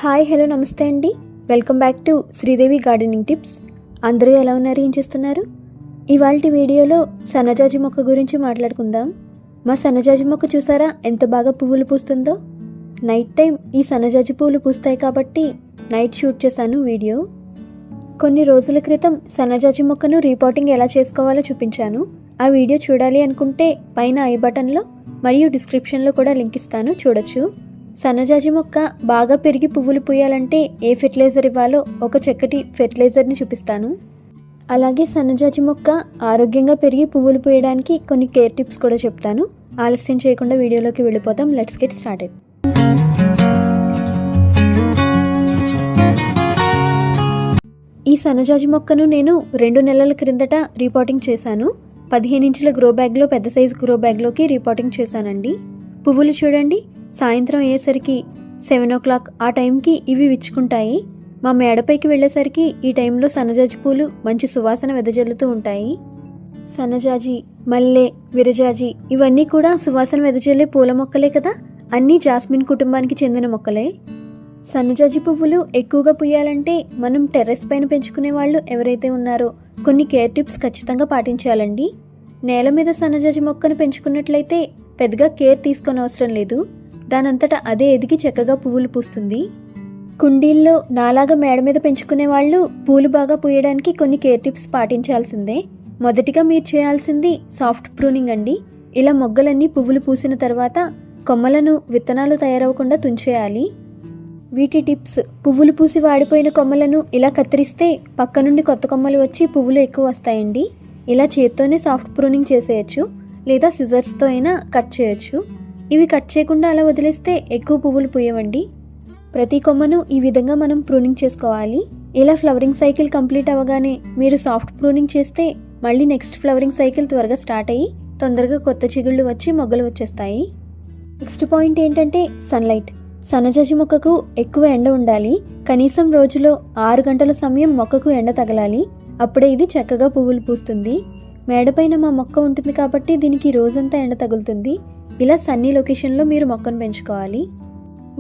Hi hello నమస్తే అండి. Welcome back to Sridevi gardening tips. అందరూ ఎలా ఉన్నారు, ఏం చేస్తున్నారు? ఇవాల్టి వీడియోలో సన్నజాజి మొక్క గురించి మాట్లాడుకుందాం. మా సన్నజాజి మొక్క చూసారా ఎంత బాగా పువ్వులు పూస్తుందో. నైట్ టైం ఈ సన్నజాజి పువ్వులు పూస్తాయి కాబట్టి నైట్ షూట్ చేశాను వీడియో. కొన్ని రోజుల క్రితం సన్నజాజి మొక్కను రీపాటింగ్ ఎలా చేసుకోవాలో చూపించాను. ఆ వీడియో చూడాలి అనుకుంటే పైన ఐ బటన్లో మరియు డిస్క్రిప్షన్లో కూడా లింక్ ఇస్తాను, చూడొచ్చు. సన్నజాజి మొక్క బాగా పెరిగి పువ్వులు పూయాలంటే ఏ ఫెర్టిలైజర్ ఇవ్వాలో ఒక చక్కటి ఫెర్టిలైజర్ని చూపిస్తాను. అలాగే సన్నజాజి మొక్క ఆరోగ్యంగా పెరిగి పువ్వులు పూయడానికి కొన్ని కేర్ టిప్స్ కూడా చెప్తాను. ఆలస్యం చేయకుండా వీడియోలోకి వెళ్ళిపోతాం. Let's get started. ఈ సన్నజాజి మొక్కను నేను 2 నెలల క్రిందట రీపాటింగ్ చేశాను. 15 ఇంచుల గ్రో బ్యాగ్లో, పెద్ద సైజు గ్రో బ్యాగ్లోకి రీపాటింగ్ చేశానండి. పువ్వులు చూడండి, సాయంత్రం అయ్యేసరికి 7 o'clock ఆ టైంకి ఇవి విచ్చుకుంటాయి. మా మేడపైకి వెళ్ళేసరికి ఈ టైంలో సన్నజాజి పూలు మంచి సువాసన వెదజల్లుతూ ఉంటాయి. సన్నజాజి, మల్లె, విరజాజి ఇవన్నీ కూడా సువాసన వెదజల్లే పూల మొక్కలే కదా. అన్నీ జాస్మిన్ కుటుంబానికి చెందిన మొక్కలే. సన్నజాజి పువ్వులు ఎక్కువగా పూయాలంటే మనం టెర్రస్ పైన పెంచుకునే వాళ్ళు ఎవరైతే ఉన్నారో కొన్ని కేర్ టిప్స్ ఖచ్చితంగా పాటించాలండి. నేల మీద సన్నజాజి మొక్కను పెంచుకున్నట్లయితే పెద్దగా కేర్ తీసుకొని అవసరం లేదు. దానంతటా అదే ఎదిగి చక్కగా పువ్వులు పూస్తుంది. కుండీల్లో నాలాగా మేడ మీద పెంచుకునే వాళ్ళు పూలు బాగా పూయడానికి కొన్ని కేర్ టిప్స్ పాటించాల్సిందే. మొదటిగా మీరు చేయాల్సింది సాఫ్ట్ ప్రూనింగ్ అండి. ఇలా మొగ్గలన్నీ పువ్వులు పూసిన తర్వాత కొమ్మలను విత్తనాలు తయారవకుండా తుంచేయాలి. వీటి టిప్స్: పువ్వులు పూసి వాడిపోయిన కొమ్మలను ఇలా కత్తిరిస్తే పక్క నుండి కొత్త కొమ్మలు వచ్చి పువ్వులు ఎక్కువ వస్తాయండి. ఇలా చేత్తోనే సాఫ్ట్ ప్రూనింగ్ చేసేయచ్చు, లేదా సిజర్స్తో అయినా కట్ చేయొచ్చు. ఇవి కట్ చేయకుండా అలా వదిలేస్తే ఎక్కువ పువ్వులు పూయవండి. ప్రతి కొమ్మను ఈ విధంగా మనం ప్రూనింగ్ చేసుకోవాలి. ఇలా ఫ్లవరింగ్ సైకిల్ కంప్లీట్ అవ్వగానే మీరు సాఫ్ట్ ప్రూనింగ్ చేస్తే మళ్ళీ నెక్స్ట్ ఫ్లవరింగ్ సైకిల్ త్వరగా స్టార్ట్ అయ్యి తొందరగా కొత్త చిగుళ్ళు వచ్చి మొగ్గలు వచ్చేస్తాయి. నెక్స్ట్ పాయింట్ ఏంటంటే సన్లైట్. సన్నజాజి మొక్కకు ఎక్కువ ఎండ ఉండాలి. కనీసం రోజులో 6 గంటల సమయం మొక్కకు ఎండ తగలాలి. అప్పుడే ఇది చక్కగా పువ్వులు పూస్తుంది. మేడపైన మా మొక్క ఉంటుంది కాబట్టి దీనికి రోజంతా ఎండ తగులుతుంది. ఇలా సన్నీ లొకేషన్లో మీరు మొక్కను పెంచుకోవాలి.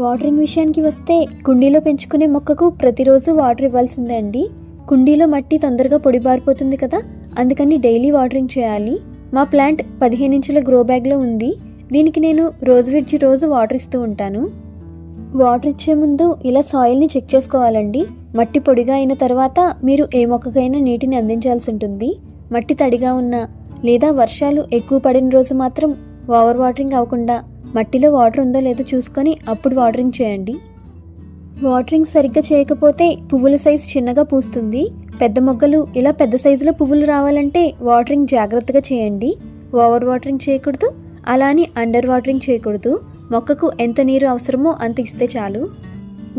వాటరింగ్ విషయానికి వస్తే కుండీలో పెంచుకునే మొక్కకు ప్రతిరోజు వాటర్ ఇవ్వాల్సిందే అండి. కుండీలో మట్టి తొందరగా పొడిబారిపోతుంది కదా, అందుకని డైలీ వాటరింగ్ చేయాలి. మా ప్లాంట్ 15 ఇంచుల గ్రో బ్యాగ్లో ఉంది. దీనికి నేను రోజు విడిచి రోజు వాటర్ ఇస్తూ ఉంటాను. వాటర్ ఇచ్చే ముందు ఇలా సాయిల్ని చెక్ చేసుకోవాలండి. మట్టి పొడిగా అయిన తర్వాత మీరు ఏ మొక్కకైనా నీటిని అందించాల్సి ఉంటుంది. మట్టి తడిగా ఉన్నా లేదా వర్షాలు ఎక్కువ పడిన రోజు మాత్రం ఓవర్ వాటరింగ్ అవ్వకుండా మట్టిలో వాటర్ ఉందో లేదో చూసుకొని అప్పుడు వాటరింగ్ చేయండి. వాటరింగ్ సరిగ్గా చేయకపోతే పువ్వుల సైజు చిన్నగా పూస్తుంది. పెద్ద మొగ్గలు ఇలా పెద్ద సైజులో పువ్వులు రావాలంటే వాటరింగ్ జాగ్రత్తగా చేయండి. ఓవర్ వాటరింగ్ చేయకూడదు, అలా అని అండర్ వాటరింగ్ చేయకూడదు. మొక్కకు ఎంత నీరు అవసరమో అంత ఇస్తే చాలు.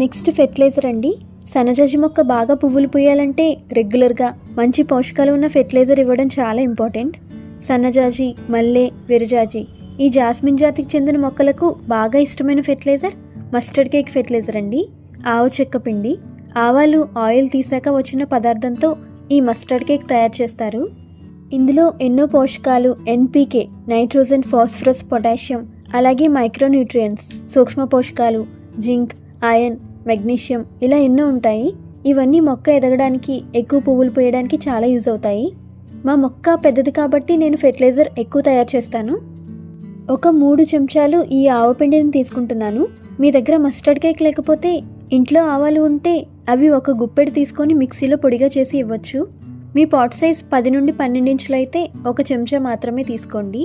నెక్స్ట్ ఫెర్టిలైజర్ అండి. సన్నజాజి మొక్క బాగా పువ్వులు పూయాలంటే రెగ్యులర్గా మంచి పోషకాలు ఉన్న ఫెర్టిలైజర్ ఇవ్వడం చాలా ఇంపార్టెంట్. సన్నజాజి, మల్లె, విరజాజి ఈ జాస్మిన్ జాతికి చెందిన మొక్కలకు బాగా ఇష్టమైన ఫెర్టిలైజర్ మస్టర్డ్ కేక్ ఫెర్టిలైజర్ అండి. ఆవు చెక్క పిండి, ఆవాలు, ఆయిల్ తీసాక వచ్చిన పదార్థంతో ఈ మస్టర్డ్ కేక్ తయారు చేస్తారు. ఇందులో ఎన్నో పోషకాలు, ఎన్పీకే, నైట్రోజన్, ఫాస్ఫరస్, పొటాషియం, అలాగే మైక్రోన్యూట్రియంట్స్, సూక్ష్మ పోషకాలు, జింక్, ఐరన్, మెగ్నీషియం ఇలా ఎన్నో ఉంటాయి. ఇవన్నీ మొక్క ఎదగడానికి, ఎక్కువ పువ్వులు పూయడానికి చాలా యూజ్ అవుతాయి. మా మొక్క పెద్దది కాబట్టి నేను ఫెర్టిలైజర్ ఎక్కువ తయారు చేస్తాను. ఒక 3 చెంచాలు ఈ ఆవు పిండిని తీసుకుంటున్నాను. మీ దగ్గర మస్టర్డ్ కేక్ లేకపోతే ఇంట్లో ఆవాలు ఉంటే అవి ఒక గుప్పెడు తీసుకొని మిక్సీలో పొడిగా చేసి ఇవ్వచ్చు. మీ పాట్ సైజ్ 10 నుండి 12 ఇంచులు అయితే 1 చెంచా మాత్రమే తీసుకోండి.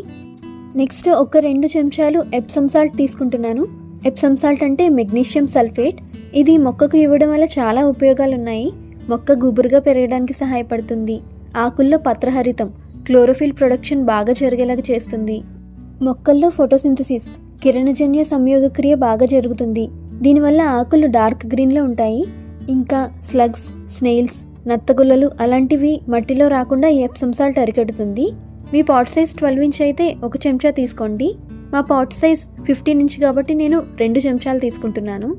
నెక్స్ట్ ఒక 2 చెంచాలు ఎప్సమ్ సాల్ట్ తీసుకుంటున్నాను. ఎప్సమ్ సాల్ట్ అంటే మెగ్నీషియం సల్ఫేట్. ఇది మొక్కకు ఇవ్వడం వల్ల చాలా ఉపయోగాలు ఉన్నాయి. మొక్క గుబురుగా పెరగడానికి సహాయపడుతుంది. ఆకుల్లో పత్రహరితం, క్లోరోఫిల్ ప్రొడక్షన్ బాగా జరిగేలాగా చేస్తుంది. మొక్కల్లో ఫోటోసింథసిస్, కిరణజన్య సంయోగక్రియ బాగా జరుగుతుంది. దీనివల్ల ఆకులు డార్క్ గ్రీన్లో ఉంటాయి. ఇంకా స్లగ్స్, స్నేల్స్, నత్తగుల్లలు అలాంటివి మట్టిలో రాకుండా ఈ ఎప్సమ్ సాల్ట్ అరికడుతుంది. మీ పాట్ సైజ్ 12 ఇంచ్ అయితే 1 చెంచా తీసుకోండి. మా పాట్ సైజ్ 15 ఇంచ్ కాబట్టి నేను 2 చెంచాలు తీసుకుంటున్నాను.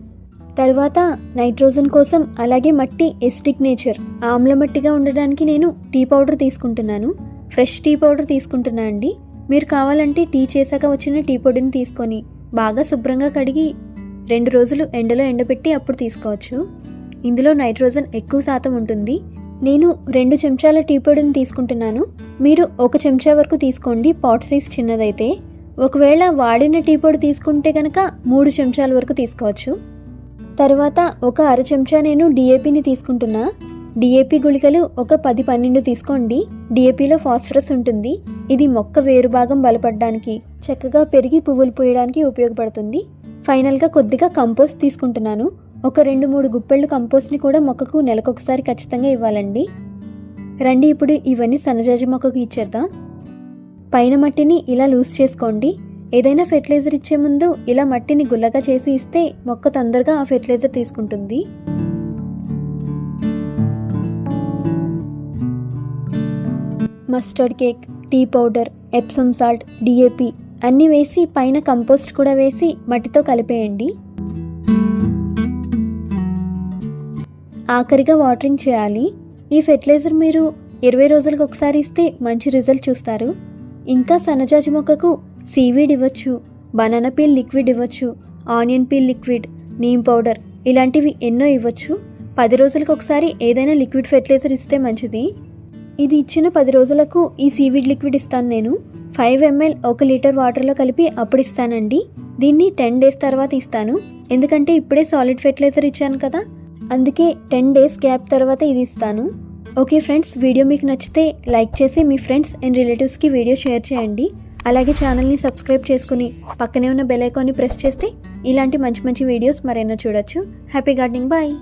తర్వాత నైట్రోజన్ కోసం, అలాగే మట్టి ఎసిడిక్ నేచర్, ఆమ్ల మట్టిగా ఉండడానికి నేను టీ పౌడర్ తీసుకుంటున్నాను. ఫ్రెష్ టీ పౌడర్ తీసుకుంటున్నా అండి. మీరు కావాలంటే టీ చేశాక వచ్చిన టీ పొడిని తీసుకొని బాగా శుభ్రంగా కడిగి 2 రోజులు ఎండలో ఎండబెట్టి అప్పుడు తీసుకోవచ్చు. ఇందులో నైట్రోజన్ ఎక్కువ శాతం ఉంటుంది. నేను 2 చెంచాల టీ పొడిని తీసుకుంటున్నాను. మీరు 1 చెంచా వరకు తీసుకోండి పాట్ సైజ్ చిన్నదైతే. ఒకవేళ వాడిన టీ పొడి తీసుకుంటే కనుక 3 చెంచాల వరకు తీసుకోవచ్చు. తర్వాత ఒక అర చెంచా నేను డిఏపిని తీసుకుంటున్నా. డిఏపి గుళికలు ఒక 10-12 తీసుకోండి. డిఏపిలో ఫాస్ఫరస్ ఉంటుంది. ఇది మొక్క వేరు భాగం బలపడడానికి, చక్కగా పెరిగి పువ్వులు పూయడానికి ఉపయోగపడుతుంది. ఫైనల్గా కొద్దిగా కంపోస్ట్ తీసుకుంటున్నాను. ఒక 2-3 గుప్పెళ్ళు కంపోస్ట్ని కూడా మొక్కకు నెలకొకసారి ఖచ్చితంగా ఇవ్వాలండి. రండి ఇప్పుడు ఇవన్నీ సన్నజాజి మొక్కకు ఇచ్చేద్దాం. పైన మట్టిని ఇలా లూజ్ చేసుకోండి. ఏదైనా ఫెర్టిలైజర్ ఇచ్చే ముందు ఇలా మట్టిని గుల్లగా చేసి ఇస్తే మొక్క తొందరగా ఆ ఫెర్టిలైజర్ తీసుకుంటుంది. Mustard cake, tea powder, Epsom salt, DAP అన్నీ వేసి పైన కంపోస్ట్ కూడా వేసి మట్టితో కలిపేయండి. ఆఖరిగా వాటరింగ్ చేయాలి. ఈ ఫెర్టిలైజర్ మీరు 20 రోజులకు ఒకసారి ఇస్తే మంచి రిజల్ట్ చూస్తారు. ఇంకా సన్నజాజి మొక్కకు సీవీడ్ ఇవ్వచ్చు, బనానా పీల్ లిక్విడ్ ఇవ్వచ్చు, onion peel liquid, neem powder ఇలాంటివి ఎన్నో ఇవ్వచ్చు. 10 రోజులకు ఒకసారి ఏదైనా లిక్విడ్ ఫెర్టిలైజర్ ఇస్తే మంచిది. ఇది ఇచ్చిన 10 రోజులకు ఈ సీవీడ్ లిక్విడ్ ఇస్తాను నేను. 5 ml 1 లీటర్ వాటర్లో కలిపి అప్పుడు ఇస్తానండి. దీన్ని 10 డేస్ తర్వాత ఇస్తాను. ఎందుకంటే ఇప్పుడే సాలిడ్ ఫెర్టిలైజర్ ఇచ్చాను కదా, అందుకే 10 డేస్ గ్యాప్ తర్వాత ఇది ఇస్తాను. ఓకే ఫ్రెండ్స్, వీడియో మీకు నచ్చితే లైక్ చేసి మీ ఫ్రెండ్స్ అండ్ రిలేటివ్స్కి వీడియో షేర్ చేయండి. అలాగే ఛానల్ని సబ్స్క్రైబ్ చేసుకుని పక్కనే ఉన్న బెల్ ఐకాన్ని ప్రెస్ చేస్తే ఇలాంటి మంచి మంచి వీడియోస్ మరెన్నో చూడొచ్చు. Happy gardening, bye.